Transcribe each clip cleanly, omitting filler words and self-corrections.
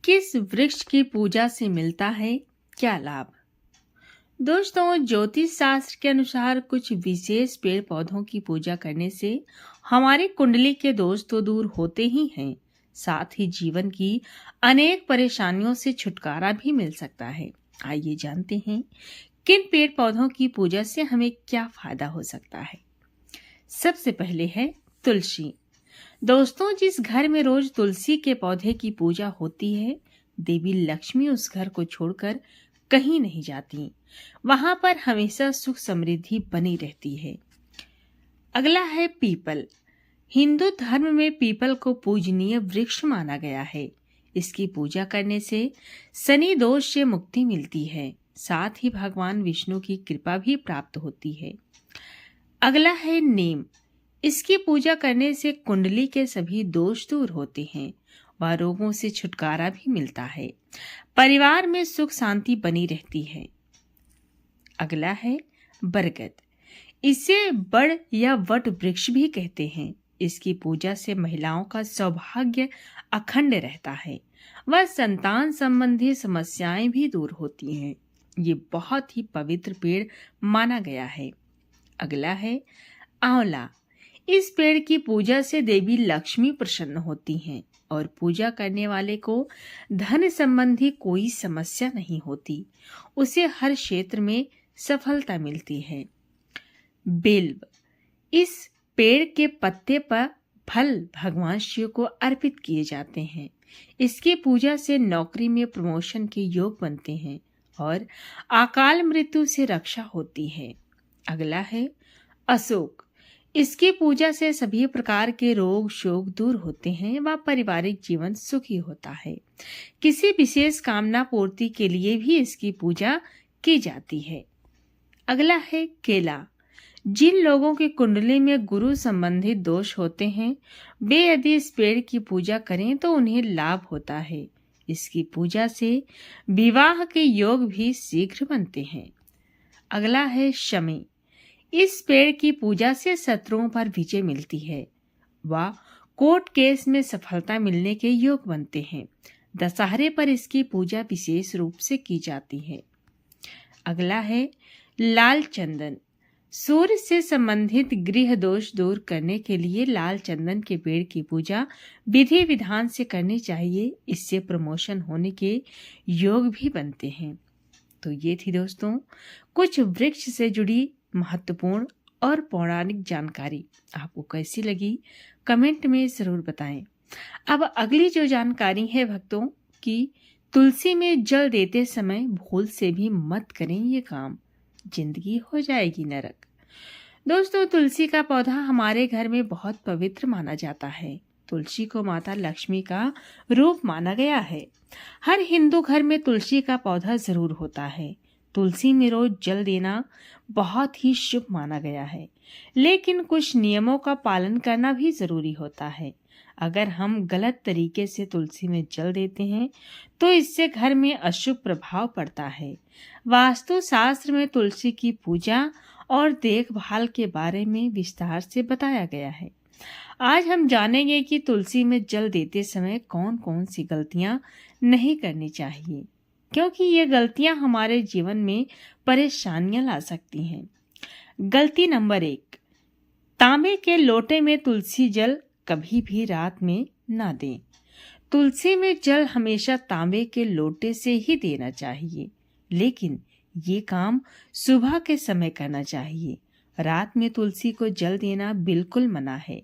किस वृक्ष की पूजा से मिलता है क्या लाभ? दोस्तों, ज्योतिष शास्त्र के अनुसार कुछ विशेष पेड़ पौधों की पूजा करने से हमारी कुंडली के दोष तो दूर होते ही हैं, साथ ही जीवन की अनेक परेशानियों से छुटकारा भी मिल सकता है। आइए जानते हैं किन पेड़ पौधों की पूजा से हमें क्या फायदा हो सकता है। सबसे पहले है तुलसी। दोस्तों, जिस घर में रोज तुलसी के पौधे की पूजा होती है, देवी लक्ष्मी उस घर को छोड़कर कहीं नहीं जाती। वहां पर हमेशा सुख समृद्धि बनी रहती है। अगला है पीपल। हिंदू धर्म में पीपल को पूजनीय वृक्ष माना गया है। इसकी पूजा करने से शनि दोष से मुक्ति मिलती है, साथ ही भगवान विष्णु की कृपा भी प्राप्त होती है। अगला है नीम। इसकी पूजा करने से कुंडली के सभी दोष दूर होते हैं व रोगों से छुटकारा भी मिलता है। परिवार में सुख शांति बनी रहती है। अगला है बरगद। इसे बड़ या वट वृक्ष भी कहते हैं। इसकी पूजा से महिलाओं का सौभाग्य अखंड रहता है व संतान संबंधी समस्याएं भी दूर होती हैं। ये बहुत ही पवित्र पेड़ माना गया है। अगला है आंवला। इस पेड़ की पूजा से देवी लक्ष्मी प्रसन्न होती हैं और पूजा करने वाले को धन संबंधी कोई समस्या नहीं होती। उसे हर क्षेत्र में सफलता मिलती है। बेल्व। इस पेड़ के पत्ते पर फल भगवान शिव को अर्पित किए जाते हैं। इसकी पूजा से नौकरी में प्रमोशन के योग बनते हैं और अकाल मृत्यु से रक्षा होती है। अगला है अशोक। इसकी पूजा से सभी प्रकार के रोग शोक दूर होते हैं व पारिवारिक जीवन सुखी होता है। किसी विशेष कामना पूर्ति के लिए भी इसकी पूजा की जाती है। अगला है केला। जिन लोगों की कुंडली में गुरु संबंधित दोष होते हैं, वे यदि इस पेड़ की पूजा करें तो उन्हें लाभ होता है। इसकी पूजा से विवाह के योग भी शीघ्र बनते हैं। अगला है शमी। इस पेड़ की पूजा से शत्रुओं पर विजय मिलती है व कोर्ट केस में सफलता मिलने के योग बनते हैं। दशहरे पर इसकी पूजा विशेष रूप से की जाती है। अगला है लाल चंदन। सूर्य से संबंधित गृह दोष दूर करने के लिए लाल चंदन के पेड़ की पूजा विधि विधान से करनी चाहिए। इससे प्रमोशन होने के योग भी बनते हैं। तो ये थी दोस्तों कुछ वृक्ष से जुड़ी महत्वपूर्ण और पौराणिक जानकारी। आपको कैसी लगी कमेंट में जरूर बताएं। अब अगली जो जानकारी है भक्तों कि तुलसी में जल देते समय भूल से भी मत करें ये काम, जिंदगी हो जाएगी नरक। दोस्तों, तुलसी का पौधा हमारे घर में बहुत पवित्र माना जाता है। तुलसी को माता लक्ष्मी का रूप माना गया है। हर हिंदू घर में तुलसी का पौधा जरूर होता है। तुलसी में रोज जल देना बहुत ही शुभ माना गया है, लेकिन कुछ नियमों का पालन करना भी जरूरी होता है। अगर हम गलत तरीके से तुलसी में जल देते हैं तो इससे घर में अशुभ प्रभाव पड़ता है। वास्तु शास्त्र में तुलसी की पूजा और देखभाल के बारे में विस्तार से बताया गया है। आज हम जानेंगे कि तुलसी में जल देते समय कौन कौन सी गलतियां नहीं करनी चाहिए, क्योंकि ये गलतियां हमारे जीवन में परेशानियां ला सकती हैं। गलती नंबर 1, तांबे के लोटे में तुलसी जल कभी भी रात में ना दें। तुलसी में जल हमेशा तांबे के लोटे से ही देना चाहिए, लेकिन ये काम सुबह के समय करना चाहिए। रात में तुलसी को जल देना बिल्कुल मना है।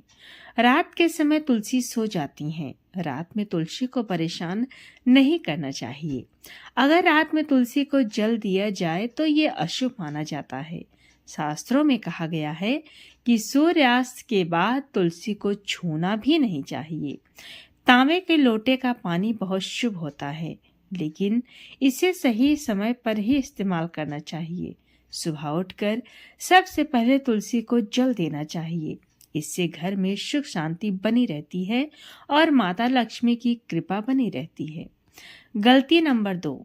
रात के समय तुलसी सो जाती हैं। रात में तुलसी को परेशान नहीं करना चाहिए। अगर रात में तुलसी को जल दिया जाए तो ये अशुभ माना जाता है। शास्त्रों में कहा गया है कि सूर्यास्त के बाद तुलसी को छूना भी नहीं चाहिए। तांबे के लोटे का पानी बहुत शुभ होता है, लेकिन इसे सही समय पर ही इस्तेमाल करना चाहिए। सुबह उठकर सबसे पहले तुलसी को जल देना चाहिए। इससे घर में सुख शांति बनी रहती है और माता लक्ष्मी की कृपा बनी रहती है। गलती नंबर 2,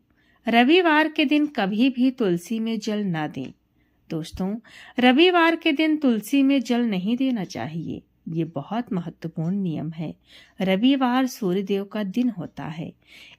रविवार के दिन कभी भी तुलसी में जल ना दें। दोस्तों, रविवार के दिन तुलसी में जल नहीं देना चाहिए। ये बहुत महत्वपूर्ण नियम है। रविवार सूर्यदेव का दिन होता है।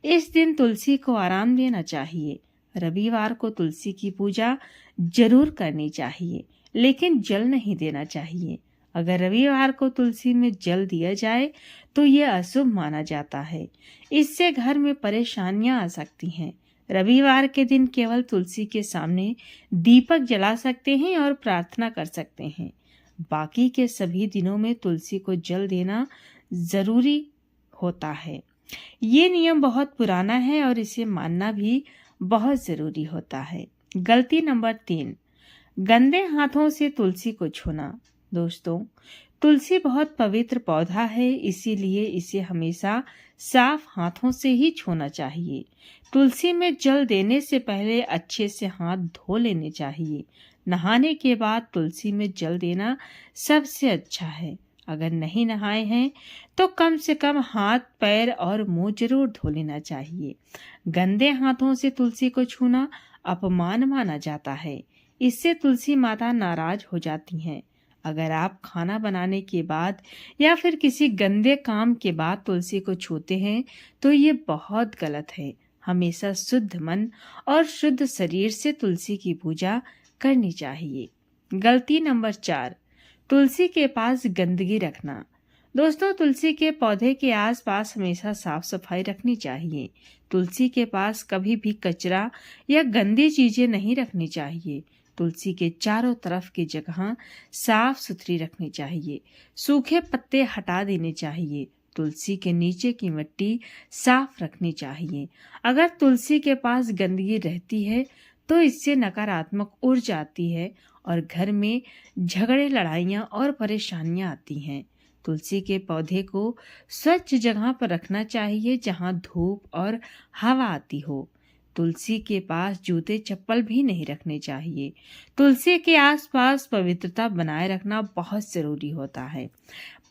इस दिन तुलसी को आराम देना चाहिए। रविवार को तुलसी की पूजा जरूर करनी चाहिए, लेकिन जल नहीं देना चाहिए। अगर रविवार को तुलसी में जल दिया जाए तो यह अशुभ माना जाता है। इससे घर में परेशानियां आ सकती हैं। रविवार के दिन केवल तुलसी के सामने दीपक जला सकते हैं और प्रार्थना कर सकते हैं। बाकी के सभी दिनों में तुलसी को जल देना जरूरी होता है। ये नियम बहुत पुराना है और इसे मानना भी बहुत जरूरी होता है। गलती नंबर 3, गंदे हाथों से तुलसी को छूना। दोस्तों, तुलसी बहुत पवित्र पौधा है, इसीलिए इसे हमेशा साफ हाथों से ही छूना चाहिए। तुलसी में जल देने से पहले अच्छे से हाथ धो लेने चाहिए। नहाने के बाद तुलसी में जल देना सबसे अच्छा है। अगर नहीं नहाए हैं तो कम से कम हाथ, पैर और मुंह जरूर धो लेना चाहिए। गंदे हाथों से तुलसी को छूना अपमान माना जाता है। इससे तुलसी माता नाराज हो जाती हैं। अगर आप खाना बनाने के बाद या फिर किसी गंदे काम के बाद तुलसी को छूते हैं तो ये बहुत गलत है। हमेशा शुद्ध मन और शुद्ध शरीर से तुलसी की पूजा करनी चाहिए। गलती नंबर 4, तुलसी के पास गंदगी रखना। दोस्तों, तुलसी के पौधे के आसपास हमेशा साफ सफाई रखनी चाहिए। तुलसी के पास कभी भी कचरा या गंदी चीजें नहीं रखनी चाहिए। तुलसी के चारों तरफ की जगह साफ सुथरी रखनी चाहिए। सूखे पत्ते हटा देने चाहिए। तुलसी के नीचे की मिट्टी साफ रखनी चाहिए। अगर तुलसी के पास गंदगी रहती है तो इससे नकारात्मक ऊर्जा आती है और घर में झगड़े, लड़ाइयाँ और परेशानियाँ आती हैं। तुलसी के पौधे को स्वच्छ जगह पर रखना चाहिए जहाँ धूप और हवा आती हो। तुलसी के पास जूते चप्पल भी नहीं रखने चाहिए। तुलसी के आसपास पवित्रता बनाए रखना बहुत जरूरी होता है।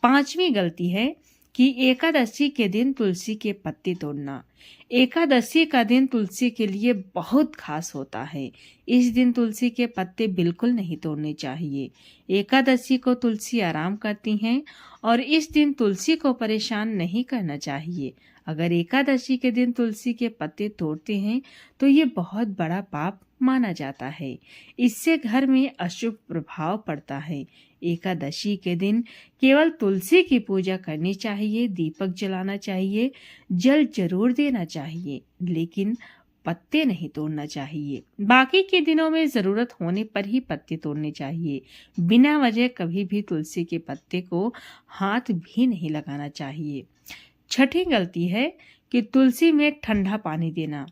5वीं गलती है कि एकादशी के दिन तुलसी के पत्ते तोड़ना। एकादशी का दिन तुलसी के लिए बहुत खास होता है। इस दिन तुलसी के पत्ते बिल्कुल नहीं तोड़ने चाहिए। एकादशी को तुलसी आराम करती हैं और इस दिन तुलसी को परेशान नहीं करना चाहिए। अगर एकादशी के दिन तुलसी के पत्ते तोड़ते हैं तो ये बहुत बड़ा पाप माना जाता है। इससे घर में अशुभ प्रभाव पड़ता है। एकादशी के दिन केवल तुलसी की पूजा करनी चाहिए, दीपक जलाना चाहिए, जल जरूर देना चाहिए, लेकिन पत्ते नहीं तोड़ना चाहिए। बाकी के दिनों में जरूरत होने पर ही पत्ते तोड़ने चाहिए। बिना वजह कभी भी तुलसी के पत्ते को हाथ भी नहीं लगाना चाहिए। 6ठी गलती है कि तुलसी में ठंडा पानी देना।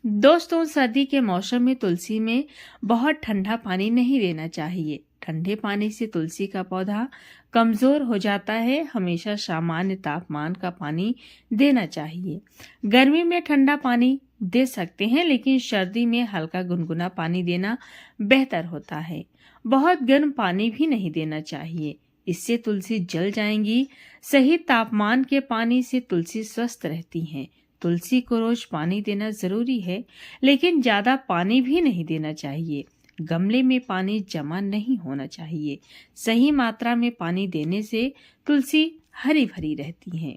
दोस्तों, सर्दी के मौसम में तुलसी में बहुत ठंडा पानी नहीं देना चाहिए। ठंडे पानी से तुलसी का पौधा कमजोर हो जाता है। हमेशा सामान्य तापमान का पानी देना चाहिए। गर्मी में ठंडा पानी दे सकते हैं, लेकिन सर्दी में हल्का गुनगुना पानी देना बेहतर होता है। बहुत गर्म पानी भी नहीं देना चाहिए, इससे तुलसी जल जाएंगी। सही तापमान के पानी से तुलसी स्वस्थ रहती हैं। तुलसी को रोज पानी देना जरूरी है, लेकिन ज्यादा पानी भी नहीं देना चाहिए। गमले में पानी जमा नहीं होना चाहिए। सही मात्रा में पानी देने से तुलसी हरी भरी रहती है।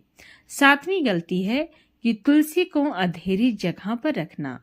7वीं गलती है कि तुलसी को अंधेरी जगह पर रखना।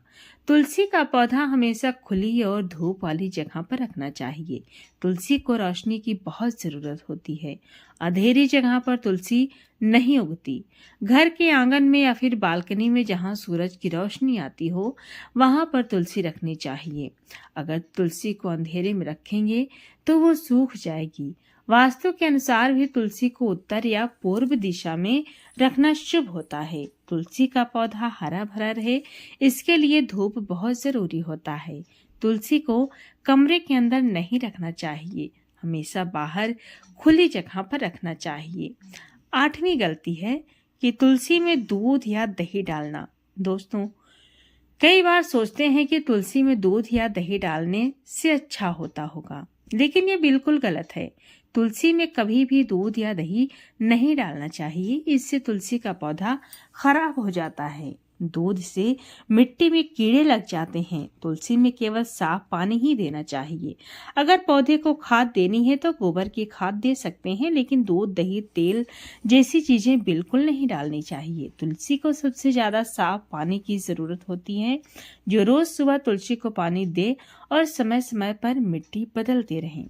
तुलसी का पौधा हमेशा खुली और धूप वाली जगह पर रखना चाहिए। तुलसी को रोशनी की बहुत जरूरत होती है। अंधेरी जगह पर तुलसी नहीं उगती। घर के आंगन में या फिर बालकनी में जहां सूरज की रोशनी आती हो, वहां पर तुलसी रखनी चाहिए। अगर तुलसी को अंधेरे में रखेंगे तो वो सूख जाएगी। वास्तु के अनुसार भी तुलसी को उत्तर या पूर्व दिशा में रखना शुभ होता है। तुलसी का पौधा हरा भरा रहे, इसके लिए धूप बहुत जरूरी होता है। तुलसी को कमरे के अंदर नहीं रखना चाहिए, हमेशा बाहर खुली जगह पर रखना चाहिए। 8वीं गलती है कि तुलसी में दूध या दही डालना। दोस्तों, कई बार सोचते हैं कि तुलसी में दूध या दही डालने से अच्छा होता होगा, लेकिन ये बिल्कुल गलत है। तुलसी में कभी भी दूध या दही नहीं डालना चाहिए। इससे तुलसी का पौधा खराब हो जाता है। दूध से मिट्टी में कीड़े लग जाते हैं। तुलसी में केवल साफ पानी ही देना चाहिए। अगर पौधे को खाद देनी है तो गोबर की खाद दे सकते हैं, लेकिन दूध, दही, तेल जैसी चीजें बिल्कुल नहीं डालनी चाहिए। तुलसी को सबसे ज्यादा साफ पानी की जरूरत होती है। जो रोज सुबह तुलसी को पानी दे और समय समय पर मिट्टी बदलते रहें।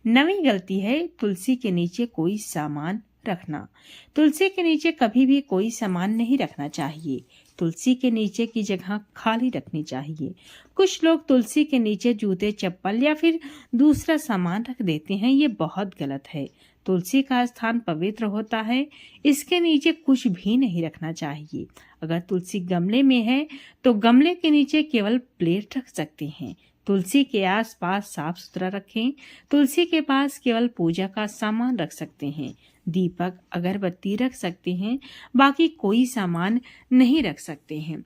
नवी गलती है तुलसी के नीचे कोई सामान रखना। तुलसी के नीचे कभी भी कोई सामान नहीं रखना चाहिए। तुलसी के नीचे की जगह खाली रखनी चाहिए। कुछ लोग तुलसी के नीचे जूते, चप्पल या फिर दूसरा सामान रख देते हैं। ये बहुत गलत है। तुलसी का स्थान पवित्र होता है, इसके नीचे कुछ भी नहीं रखना चाहिए। अगर तुलसी गमले में है तो गमले के नीचे केवल प्लेट रख सकते हैं। तुलसी के आसपास साफ सुथरा रखें। तुलसी के पास केवल पूजा का सामान रख सकते हैं। दीपक, अगरबत्ती रख सकते हैं, बाकी कोई सामान नहीं रख सकते हैं।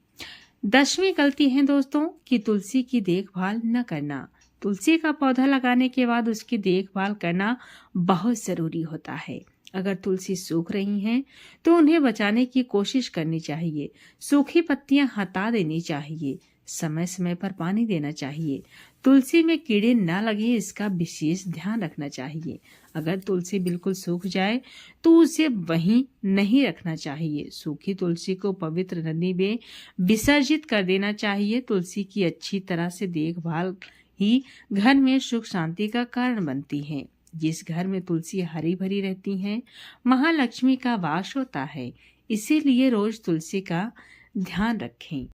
10वीं गलती है दोस्तों कि तुलसी की देखभाल न करना। तुलसी का पौधा लगाने के बाद उसकी देखभाल करना बहुत जरूरी होता है। अगर तुलसी सूख रही हैं तो उन्हें बचाने की कोशिश करनी चाहिए। सूखी पत्तियां हटा देनी चाहिए। समय समय पर पानी देना चाहिए। तुलसी में कीड़े न लगे इसका विशेष ध्यान रखना चाहिए। अगर तुलसी बिल्कुल सूख जाए तो उसे वहीं नहीं रखना चाहिए। सूखी तुलसी को पवित्र नदी में विसर्जित कर देना चाहिए। तुलसी की अच्छी तरह से देखभाल ही घर में सुख शांति का कारण बनती है। जिस घर में तुलसी हरी भरी रहती है, महालक्ष्मी का वास होता है। इसीलिए रोज तुलसी का ध्यान रखें।